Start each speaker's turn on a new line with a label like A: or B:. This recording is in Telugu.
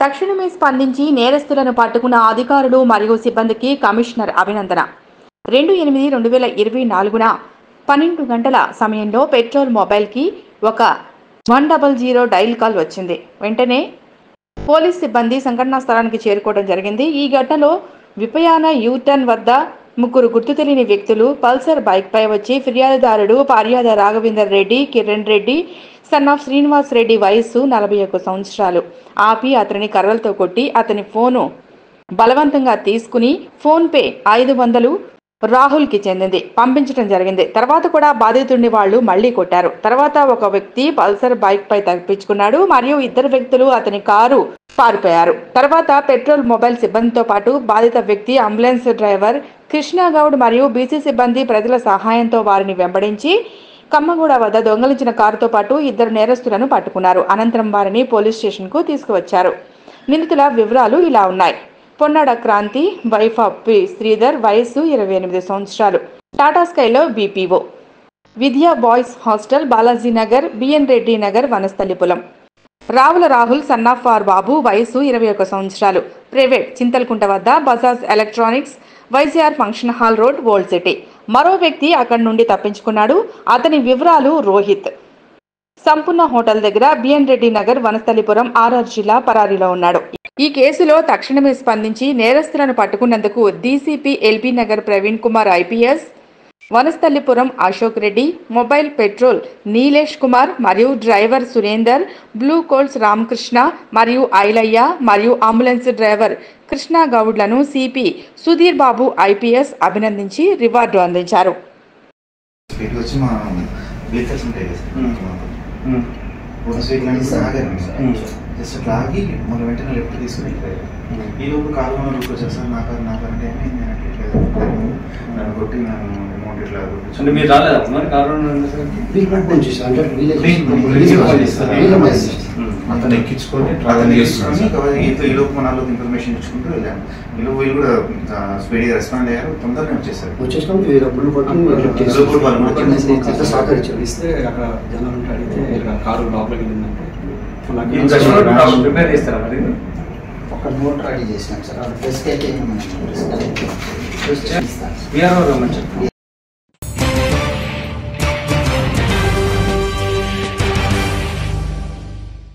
A: తక్షణమే స్పందించి నేరస్తులను పట్టుకున్న అధికారులు మరియు సిబ్బందికి కమిషనర్ అభినందన. 2/8/2024న 12 గంటల సమయంలో పెట్రోల్ మొబైల్కి ఒక 100 డైల్ కాల్ వచ్చింది. వెంటనే పోలీస్ సిబ్బంది సంఘటనా స్థలానికి చేరుకోవడం జరిగింది. ఈ ఘటనలో విపయాన యూటర్న్ వద్ద 3 గుర్తు తెలియని వ్యక్తులు పల్సర్ బైక్పై వచ్చి ఫిర్యాదుదారుడు పార్యాద రాఘవేందర్ రెడ్డి, కిరణ్ రెడ్డి సన్ ఆఫ్ శ్రీనివాస్ రెడ్డి వయస్సు 41 సంవత్సరాలు ఆపి అతని కర్రలతో కొట్టి అతని ఫోను బలవంతంగా తీసుకుని ఫోన్పే 500 రాహుల్కి చెందింది పంపించడం జరిగింది. తర్వాత కూడా బాధితుడిని వాళ్ళు మళ్లీ కొట్టారు. తర్వాత ఒక వ్యక్తి పల్సర్ బైక్ పై తప్పించుకున్నాడు మరియు 2 వ్యక్తులు అతని కారు పారిపోయారు. తర్వాత పెట్రోల్ మొబైల్ సిబ్బందితో పాటు బాధిత వ్యక్తి, అంబులెన్స్ డ్రైవర్ కృష్ణగౌడ్ మరియు బీసీ సిబ్బంది ప్రజల సహాయంతో వారిని వెంబడించి కమ్మగూడ వద్ద దొంగలించిన కారుతో పాటు 2 నేరస్తులను పట్టుకున్నారు. అనంతరం వారిని పోలీస్ స్టేషన్కు తీసుకువచ్చారు. నిందితుల వివరాలు ఇలా ఉన్నాయి. Ponnada Kranthi, wife of P Sridhar, వయస్సు 28 సంవత్సరాలు, టాటా స్కైలో BPO, Vidya boys hostel, Balaji Nagar, BN Reddy Nagar, Vanasthalipuram. Ravula Rahul son of R Babu, వయస్సు 21 సంవత్సరాలు, ప్రైవేట్, చింతలకుంట వద్ద Bajaj electronics, YGR function hall road, old city. మరో వ్యక్తి అక్కడి నుండి తప్పించుకున్నాడు. అతని వివరాలు రోహిత్, సంపూర్ణ హోటల్ దగ్గర, బిఎన్ రెడ్డి నగర్, వనస్థలిపురం, ఆర్ఆర్ జిల్లా, పరారీలో ఉన్నాడు. ఈ కేసులో తక్షణమే స్పందించి నేరస్తులను పట్టుకున్నందుకు DCP LB Nagar Praveen Kumar IPS, Vanasthalipuram Ashok Reddy, mobile patrol Nilesh Kumar మరియు driver Surender, blue colts Ramakrishna మరియు ఐలయ్య మరియు అంబులెన్స్ డ్రైవర్ కృష్ణ గౌడ్లను సిపి సుధీర్ బాబు ఐపీఎస్ అభినందించి రివార్డు అందించారు.
B: జస్ట్ లాగి మన వెంటనే లెఫ్ట్ తీసుకుని ఈ లోపు కారు రూట్ వచ్చేస్తాను. నా కారు అంటే ఏమైంది నన్ను కొట్టి నేను అమౌంట్ ఇట్లా
C: అంటే మీరు రాలేదా
B: అతను ఎక్కించుకొని ఈ లోపు మన వాళ్ళకి ఇన్ఫర్మేషన్ ఇచ్చుకుంటూ వెళ్ళాను. ఈ లోపు వీళ్ళు కూడా స్పీడ్గా రెస్పాండ్ అయ్యారు. తొందరగా వచ్చేసారు.
D: ఇస్తే అక్కడ జనాలు ఉంటే అడిగితే కారు లోపలికి వెళ్ళిందంటే
C: ప్రిపేర్ చేస్తారా మరి?
E: ఒక నోట్ రెడీ చేసినాం సార్. ప్రెస్కి అయితే
C: మంచి